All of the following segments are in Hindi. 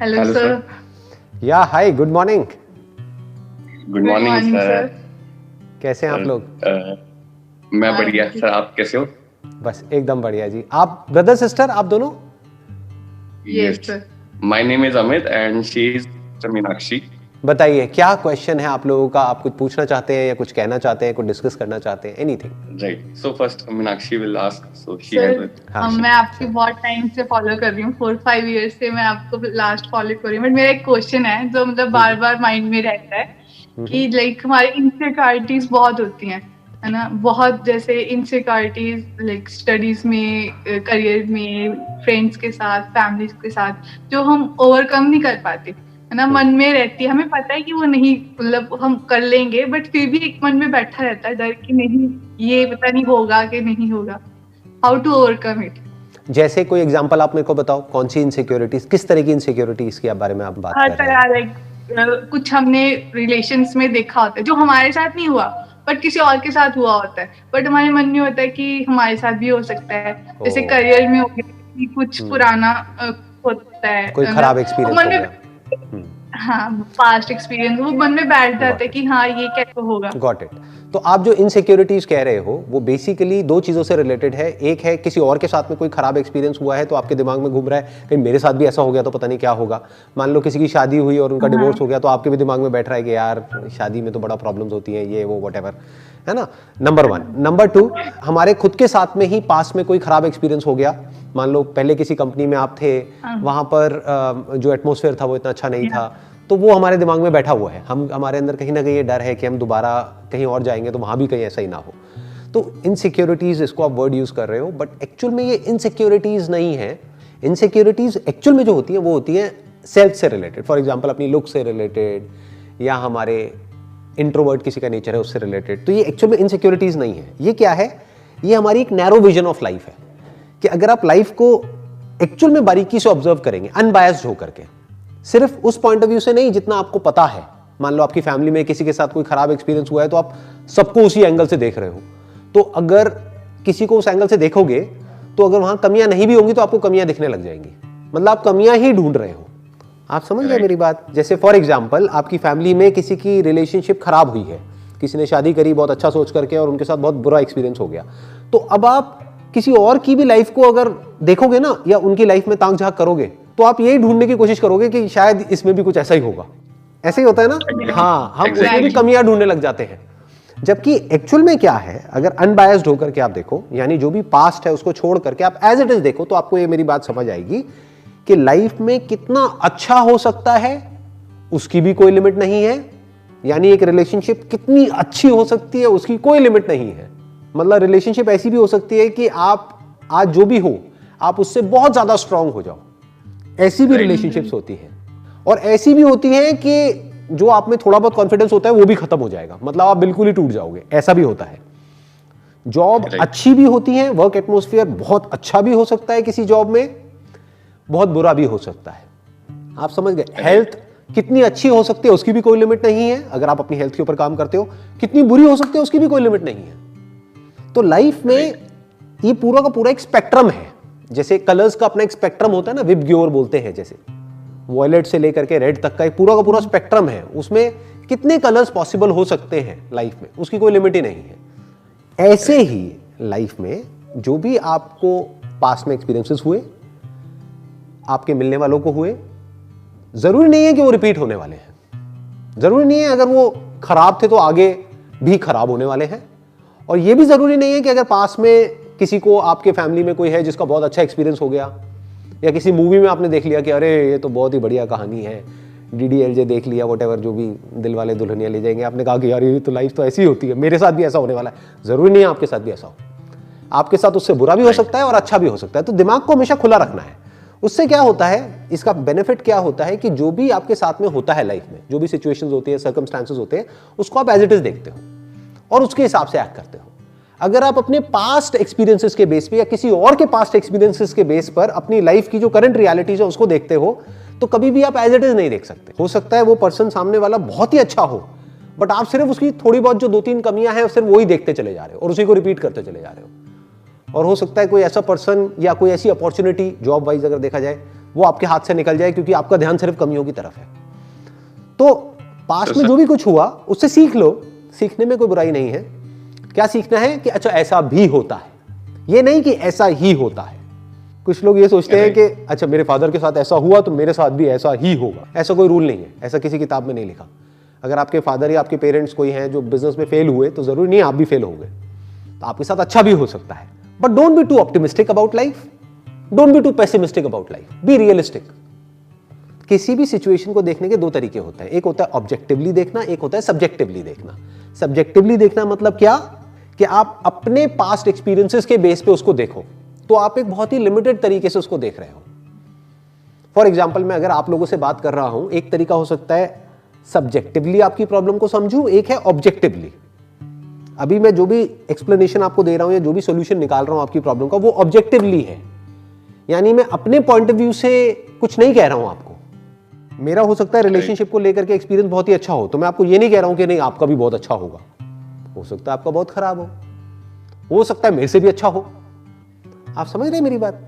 Hello hello sir. सर। या hi, good morning. Good morning sir. कैसे हैं आप लोग? मैं बढ़िया सर, आप कैसे हो? बस एकदम बढ़िया जी। आप ब्रदर सिस्टर आप दोनों? Yes sir. My name is Amit and she is Meenakshi. बताइए क्या क्वेश्चन है आप लोगों का? आप कुछ पूछना चाहते हैं या कुछ कहना चाहते हैं, कुछ डिस्कस करना चाहते हैं? Anything. Right, so first Meenakshi will ask, so she has sir हाँ, मैं आपकी बहुत टाइम से फॉलो कर रही हूँ, 4-5 ईयर्स से मैं आपको लास्ट फॉलो कर रही हूँ। बट मेरा एक क्वेश्चन है जो मतलब बार बार माइंड में रहता है कि लाइक हमारी इनसिक्योरिटीज बहुत होती हैं, है ना? बहुत जैसे इनसिक्योरिटीज लाइक स्टडीज में, करियर में, फ्रेंड्स के साथ, फैमिली के साथ, जो हम ओवरकम नहीं कर पाते, है ना? मन में रहती है, हमें पता है कि वो नहीं, मतलब हम कर लेंगे, बट फिर भी एक मन में बैठा रहता है डर कि नहीं, ये पता नहीं होगा कि नहीं होगा। How to overcome it? जैसे कोई एग्जांपल आप मेरे को बताओ, कौन सी इनसिक्योरिटीज, किस तरह की इनसिक्योरिटीज के बारे में आप बात हर कर रहे तरह, हैं? लाइक कुछ हमने रिलेशंस में देखा होता है जो हमारे साथ नहीं हुआ बट किसी और के साथ हुआ होता है, बट हमारे मन में होता है कि हमारे साथ भी हो सकता है। जैसे करियर में हो गया कि कुछ पुराना होता है, कोई खराब एक्सपीरियंस मन हो में, गया। हाँ, पास्ट एक्सपीरियंस वो मन में बैठ जाता है कि हाँ ये कैसे होगा। Got it. तो आप जो इनसिक्योरिटीज कह रहे हो वो बेसिकली दो चीजों से रिलेटेड है। एक है किसी और के साथ में कोई खराब एक्सपीरियंस हुआ है तो आपके दिमाग में घूम रहा है कहीं मेरे साथ भी ऐसा हो गया तो पता नहीं क्या होगा। मान लो किसी की शादी हुई और उनका डिवोर्स हो गया तो आपके भी दिमाग में बैठ रहा है कि यार शादी में तो बड़ा प्रॉब्लम्स होती हैं, ये वो व्हाटएवर, है ना? नंबर 1। नंबर 2, हमारे खुद के साथ में ही पास में कोई खराब एक्सपीरियंस हो गया। मान लो पहले किसी कंपनी में आप थे, वहां पर जो एटमॉस्फेयर था वो इतना अच्छा नहीं था, तो वो हमारे दिमाग में बैठा हुआ है। हमारे अंदर कहीं ना कहीं ये डर है कि हम दोबारा कहीं और जाएंगे तो वहां भी कहीं ऐसा ही ना हो। तो इनसिक्योरिटीज, इसको आप वर्ड यूज कर रहे हो, बट एक्चुअल में ये इनसिक्योरिटीज नहीं है। इनसिक्योरिटीज एक्चुअल में जो होती है वो होती है सेल्फ से रिलेटेड। फॉर एग्जाम्पल अपनी लुक से रिलेटेड, या हमारे इंट्रोवर्ट किसी का नेचर है उससे रिलेटेड। तो ये एक्चुअल में इनसिक्योरिटीज नहीं है। ये क्या है? ये हमारी एक नैरो विजन ऑफ लाइफ है कि अगर आप लाइफ को एक्चुअल में बारीकी से ऑब्जर्व करेंगे, अनबायस्ड होकर के, सिर्फ उस पॉइंट ऑफ व्यू से नहीं जितना आपको पता है। मान लो आपकी फैमिली में किसी के साथ कोई खराब एक्सपीरियंस हुआ है तो आप सबको उसी एंगल से देख रहे हो। तो अगर किसी को उस एंगल से देखोगे तो अगर वहां कमियां नहीं भी होंगी तो आपको कमियां दिखने लग जाएंगी। मतलब आप कमियां ही ढूंढ रहे हो। आप समझ गए मेरी बात? जैसे फॉर एग्जाम्पल आपकी फैमिली में किसी की रिलेशनशिप खराब हुई है, किसी ने शादी करी बहुत अच्छा सोच करके और उनके साथ बहुत बुरा एक्सपीरियंस हो गया, तो अब आप किसी और की भी लाइफ को अगर देखोगे ना, या उनकी लाइफ में ताक झांक करोगे, तो आप यही ढूंढने की कोशिश करोगे कि शायद इसमें भी कुछ ऐसा ही होगा। ऐसे ही होता है ना? हाँ, हम उसमें भी कमियां ढूंढने लग जाते हैं। जबकि एक्चुअल में क्या है, अगर अनबायस्ड होकर के आप देखो, यानी जो भी पास्ट है उसको छोड़ करके आप एज इट इज देखो, तो आपको ये मेरी बात समझ आएगी कि लाइफ में कितना अच्छा हो सकता है उसकी भी कोई लिमिट नहीं है। यानी एक रिलेशनशिप कितनी अच्छी हो सकती है उसकी कोई लिमिट नहीं है। मतलब रिलेशनशिप ऐसी भी हो सकती है कि आप आज जो भी हो आप उससे बहुत ज्यादा स्ट्रांग हो जाओ। ऐसी भी रिलेशनशिप्स होती हैं। और ऐसी भी होती हैं कि जो आप में थोड़ा बहुत कॉन्फिडेंस होता है वो भी खत्म हो जाएगा, मतलब आप बिल्कुल ही टूट जाओगे। ऐसा भी होता है। जॉब अच्छी भी होती है, वर्क एटमॉस्फेयर बहुत अच्छा भी हो सकता है किसी जॉब में, बहुत बुरा भी हो सकता है। आप समझ गए? हेल्थ कितनी अच्छी हो सकती है उसकी भी कोई लिमिट नहीं है, अगर आप अपनी हेल्थ के ऊपर काम करते हो। कितनी बुरी हो सकती है उसकी भी कोई लिमिट नहीं है। तो लाइफ में ये पूरा का पूरा एक स्पेक्ट्रम है। जैसे कलर्स का अपना एक स्पेक्ट्रम होता है ना, विबग्योर बोलते हैं, जैसे वॉयलेट से लेकर के रेड तक का एक पूरा का पूरा स्पेक्ट्रम है। उसमें कितने कलर्स पॉसिबल हो सकते हैं लाइफ में, उसकी कोई लिमिट ही नहीं है। ऐसे ही लाइफ में जो भी आपको पास्ट में एक्सपीरियंसेस हुए, आपके मिलने वालों को हुए, जरूरी नहीं है कि वो रिपीट होने वाले हैं। जरूरी नहीं है अगर वो खराब थे तो आगे भी खराब होने वाले हैं। और ये भी जरूरी नहीं है कि अगर पास में किसी को, आपके फैमिली में कोई है जिसका बहुत अच्छा एक्सपीरियंस हो गया, या किसी मूवी में आपने देख लिया कि अरे ये तो बहुत ही बढ़िया कहानी है, DDLJ देख लिया, व्हाटएवर, जो भी दिल वाले दुल्हनिया ले जाएंगे, आपने कहा कि यार ये तो लाइफ तो ऐसी ही होती है, मेरे साथ भी ऐसा होने वाला है। जरूरी नहीं है आपके साथ भी ऐसा हो। आपके साथ उससे बुरा भी हो सकता है और अच्छा भी हो सकता है। तो दिमाग को हमेशा खुला रखना है। उससे क्या होता है, इसका बेनिफिट क्या होता है कि जो भी आपके साथ में होता है लाइफ में, जो भी सिचुएशंस होती है, सर्कमस्टांसेस होते हैं, उसको आप एज इट इज देखते हो और उसके हिसाब से एक्ट करते हो। अगर आप अपने पास्ट एक्सपीरियंसेस के बेस पे या किसी और के पास्ट एक्सपीरियंसेस के बेस पर अपनी लाइफ की जो करंट रियलिटीज है उसको देखते हो, तो कभी भी आप एज इट इज नहीं देख सकते। हो सकता है वो पर्सन सामने वाला बहुत ही अच्छा हो, बट आप सिर्फ उसकी थोड़ी बहुत जो 2-3 कमियां हैं सिर्फ वही देखते चले जा रहे हो और उसी को रिपीट करते चले जा रहे हो। और हो सकता है कोई ऐसा पर्सन या कोई ऐसी अपॉर्चुनिटी जॉब वाइज अगर देखा जाए वो आपके हाथ से निकल जाए, क्योंकि आपका ध्यान सिर्फ कमियों की तरफ है। तो पास्ट में जो भी कुछ हुआ उससे सीख लो, सीखने में कोई बुराई नहीं है। क्या सीखना है कि अच्छा ऐसा भी होता है, ये नहीं कि ऐसा ही होता है। कुछ लोग ये सोचते हैं कि अच्छा मेरे फादर के साथ ऐसा हुआ तो मेरे साथ भी ऐसा ही होगा। ऐसा कोई रूल नहीं है, ऐसा किसी किताब में नहीं लिखा। अगर आपके फादर या आपके पेरेंट्स कोई हैं जो बिजनेस में फेल हुए तो जरूरी नहीं आप भी फेल होगे, तो आपके साथ अच्छा भी हो सकता है। But don't be too optimistic about life, don't be too pessimistic about life, be realistic. किसी भी सिचुएशन को देखने के दो तरीके होते हैं, एक होता है ऑब्जेक्टिवली देखना, एक होता है सब्जेक्टिवली देखना। सब्जेक्टिवली देखना मतलब क्या कि आप अपने पास्ट एक्सपीरियंसेस के बेस पे उसको देखो, तो आप एक बहुत ही लिमिटेड तरीके से उसको देख रहे हो। फॉर एग्जाम्पल, मैं अगर आप लोगों से बात कर रहा हूं, एक तरीका हो सकता है सब्जेक्टिवली आपकी प्रॉब्लम को समझूं, एक है ऑब्जेक्टिवली। अभी मैं जो भी एक्सप्लेनेशन आपको दे रहा हूं या जो भी सोल्यूशन निकाल रहा हूं आपकी प्रॉब्लम का, वो ऑब्जेक्टिवली है, यानी मैं अपने पॉइंट ऑफ व्यू से कुछ नहीं कह रहा हूं आपको। मेरा हो सकता है रिलेशनशिप को लेकर के एक्सपीरियंस बहुत ही अच्छा हो, तो मैं आपको ये नहीं कह रहा हूं कि नहीं आपका भी बहुत अच्छा होगा। हो सकता है आपका बहुत खराब हो सकता है मेरे से भी अच्छा हो। आप समझ रहे हैं मेरी बात?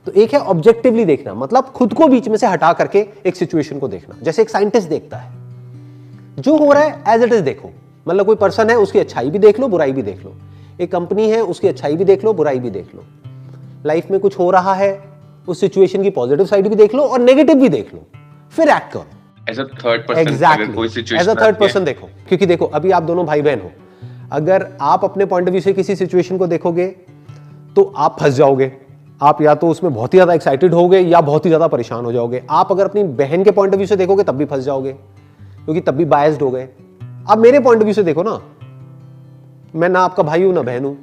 तो एक है ऑब्जेक्टिवली देखना, मतलब खुद को बीच में से हटा करके एक सिचुएशन को देखना, जैसे एक साइंटिस्ट देखता है, जो हो रहा है एज इट इज देखो। मतलब कोई पर्सन है, उसकी अच्छाई भी देख लो, बुराई भी देख लो। एक कंपनी है, उसकी अच्छाई भी देख लो, बुराई भी देख लो। लाइफ में कुछ हो रहा है, उस सिचुएशन की पॉजिटिव साइड भी देख लो और नेगेटिव भी देख लो, फिर एक्ट करो। As a third person, exactly, कोई situation as a third person देखो। क्योंकि देखो, अभी आप दोनों भाई बहन हो, अगर आप अपने पॉइंट ऑफ व्यू से किसी सिचुएशन को देखोगे तो आप फंस जाओगे। आप या तो उसमें बहुत ही ज्यादा एक्साइटेड होगे या बहुत ही ज्यादा परेशान हो जाओगे। आप अगर अपनी बहन के पॉइंट ऑफ व्यू से देखोगे तब भी फंस जाओगे, क्योंकि तब भी बायस्ड हो गए। अब मेरे पॉइंट ऑफ व्यू से देखो ना, मैं ना आपका भाई हूं ना बहन हूं।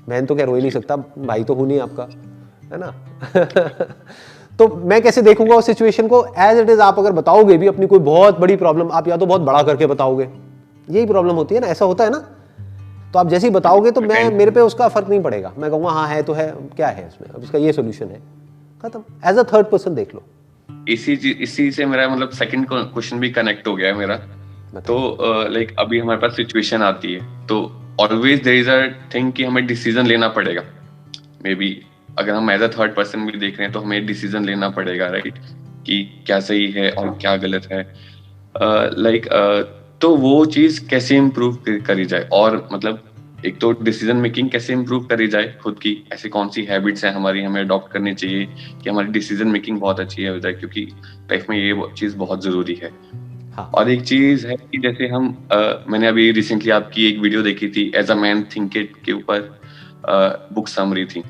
बहन तो क्या रो ही नहीं सकता, भाई तो हूं नहीं आपका, है ना? तो मैं कैसे देखूंगा उस सिचुएशन को? एज इट इज आप अगर बताओगे भी अपनी कोई बहुत बड़ी प्रॉब्लम, आप या तो बहुत बड़ा करके बताओगे, यही प्रॉब्लम होती है ना, ऐसा होता है ना। तो आप जैसे ही बताओगे तो मैं मेरे पे उसका फर्क नहीं पड़ेगा, मैं कहूंगा हाँ है तो है, क्या है इसमें, अब इसका ये सोल्यूशन है, खत्म। एज अ थर्ड पर्सन देख लो। इसी से मेरा मतलब सेकंड क्वेश्चन भी कनेक्ट हो गया है मेरा। तो लाइक अभी हमारे पास सिचुएशन आती है तो always there is a thing कि हमें डिसीजन लेना पड़ेगा। मे बी अगर हम एज अ थर्ड पर्सन भी देख रहे हैं तो हमें डिसीजन लेना पड़ेगा, राइट, कि क्या सही है और क्या गलत है। तो वो चीज कैसे इम्प्रूव करी जाए, और मतलब एक तो डिसीजन मेकिंग कैसे इम्प्रूव करी जाए खुद की, ऐसी कौन सी हैबिट्स हैं हमारी हमें अडॉप्ट करनी चाहिए कि हमारी डिसीजन मेकिंग बहुत अच्छी हो जाए, क्योंकि लाइफ में ये चीज बहुत जरूरी है। हाँ। और एक चीज है कि जैसे हम मैंने अभी रिसेंटली आपकी एक वीडियो देखी थी as a man think it के ऊपर, बुक समरी थी,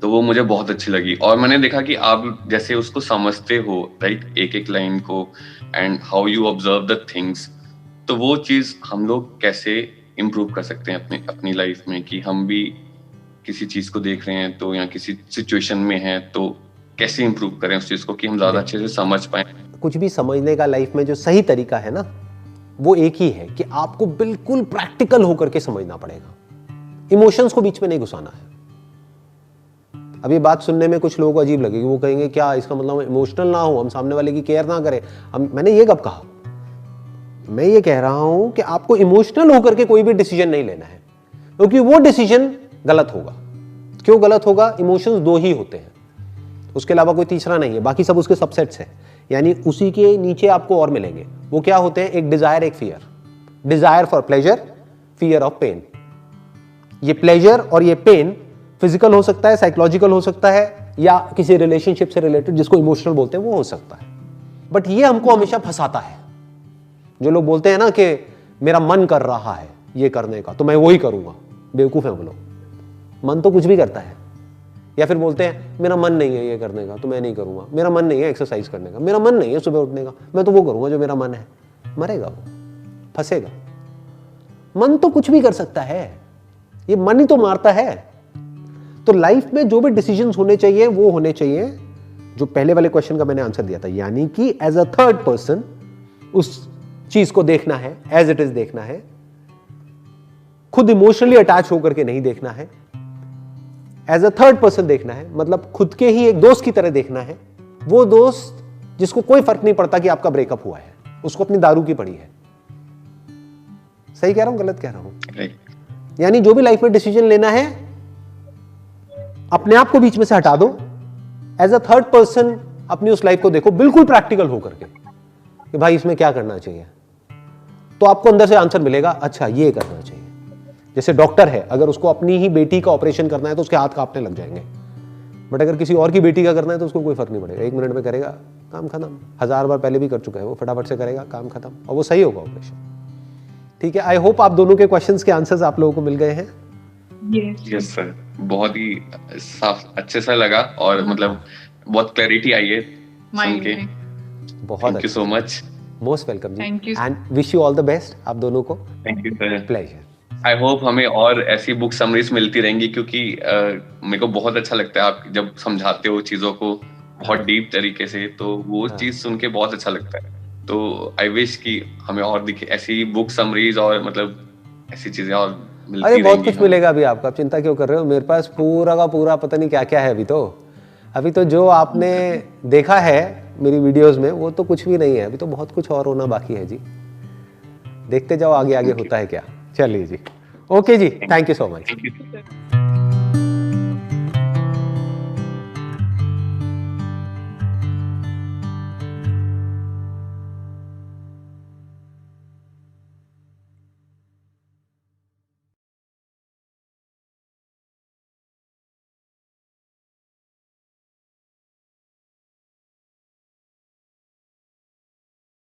तो वो मुझे बहुत अच्छी लगी। और मैंने देखा कि आप जैसे उसको समझते हो, राइट, एक एक लाइन को, and how you observe the things, तो वो चीज हम लोग कैसे इम्प्रूव कर सकते हैं अपनी लाइफ में, कि हम भी किसी चीज को देख रहे हैं तो या किसी सिचुएशन में हैं तो कैसे इम्प्रूव करें उस चीज को कि हम ज्यादा अच्छे से समझ पाए। कुछ भी समझने का लाइफ में जो सही तरीका है ना, वो एक ही है कि आपको बिल्कुल प्रैक्टिकल होकर के समझना पड़ेगा, इमोशंस को बीच में नहीं घुसाना है। अब ये बात सुनने में कुछ लोगों को अजीब लगेगी, वो कहेंगे क्या इसका मतलब इमोशनल ना हो, हम सामने वाले की केयर ना करें। मैंने ये कब कहा? मैं ये कह रहा हूं कि आपको इमोशनल होकर के कोई भी डिसीजन नहीं लेना है, क्योंकि वो डिसीजन गलत होगा। क्यों गलत होगा? इमोशंस दो ही होते हैं, उसके अलावा कोई तीसरा नहीं है, बाकी सब उसके सबसेट्स हैं, यानी उसी के नीचे आपको और मिलेंगे। वो क्या होते हैं? एक डिजायर, एक fear. Desire for pleasure, fear of pain. ये प्लेजर और ये पेन फिजिकल हो सकता है, साइकोलॉजिकल हो सकता है, या किसी रिलेशनशिप से रिलेटेड जिसको इमोशनल बोलते हैं वो हो सकता है। बट ये हमको हमेशा फंसाता है। जो लोग बोलते हैं ना कि मेरा मन कर रहा है ये करने का तो मैं वही करूंगा, बेवकूफ है वो लोग। मन तो कुछ भी करता है। या फिर बोलते हैं मेरा मन नहीं है ये करने का तो मैं नहीं करूंगा, मेरा मन नहीं है एक्सरसाइज करने का, मेरा मन नहीं है सुबह उठने का, मैं तो वो करूंगा जो मेरा मन है। मरेगा वो, फंसेगा। मन तो कुछ भी कर सकता है, ये मन ही तो मारता है। तो लाइफ में जो भी डिसीजंस होने चाहिए वो होने चाहिए जो पहले वाले क्वेश्चन का मैंने आंसर दिया था, यानी कि एज अ थर्ड पर्सन उस चीज को देखना है, एज इट इज देखना है, खुद इमोशनली अटैच होकर के नहीं देखना है, एज अ थर्ड पर्सन देखना है, मतलब खुद के ही एक दोस्त की तरह देखना है। वो दोस्त जिसको कोई फर्क नहीं पड़ता कि आपका ब्रेकअप हुआ है, उसको अपनी दारू की पड़ी है। सही कह रहा हूं, गलत कह रहा हूं? यानी जो भी लाइफ में डिसीजन लेना है, अपने आप को बीच में से हटा दो, एज अ थर्ड पर्सन अपनी उस लाइफ को देखो बिल्कुल प्रैक्टिकल होकर के कि भाई इसमें क्या करना चाहिए, तो आपको अंदर से आंसर मिलेगा, अच्छा ये करना चाहिए। जैसे डॉक्टर है, अगर उसको अपनी ही बेटी का ऑपरेशन करना है तो उसके हाथ कांपने लग जाएंगे, बट अगर किसी और की बेटी का करना है तो उसको कोई फर्क नहीं पड़ेगा, 1 मिनट में करेगा, काम खत्म। 1000 बार पहले भी कर चुका है वो, फटाफट से करेगा, काम खत्म, और वो सही होगा ऑपरेशन। ठीक है, आई होप आप दोनों के क्वेश्चंस के आंसर्स आप लोगों को मिल गए हैं। यस सर, बहुत ही साफ अच्छे सा लगा, और मतलब बहुत क्लैरिटी आई है सुन के। बहुत thank you so much, most welcome जी, Thank you. And wish you all the best आप दोनों को। Thank you sir. Pleasure. I hope हमें और ऐसी बुक समरीज मिलती रहेंगी, क्योंकि मेरे को बहुत अच्छा लगता है आप जब समझाते हो चीजों को बहुत डीप तरीके से, तो वो चीज सुन के बहुत अच्छा लगता है। तो आई विश कि हमें और दिखे ऐसी बुक समरीज, और मतलब ऐसी चीजें और मिलती अरे बहुत रहेंगी कुछ मिलेगा अभी आपको, आप चिंता क्यों कर रहे हो, मेरे पास पूरा का पूरा पता नहीं क्या क्या है अभी तो जो आपने देखा है मेरी वीडियोस में वो तो कुछ भी नहीं है, अभी तो बहुत कुछ और होना बाकी है जी, देखते जाओ आगे आगे होता है क्या। चलिए जी, ओके जी, thank you so much. Thank you.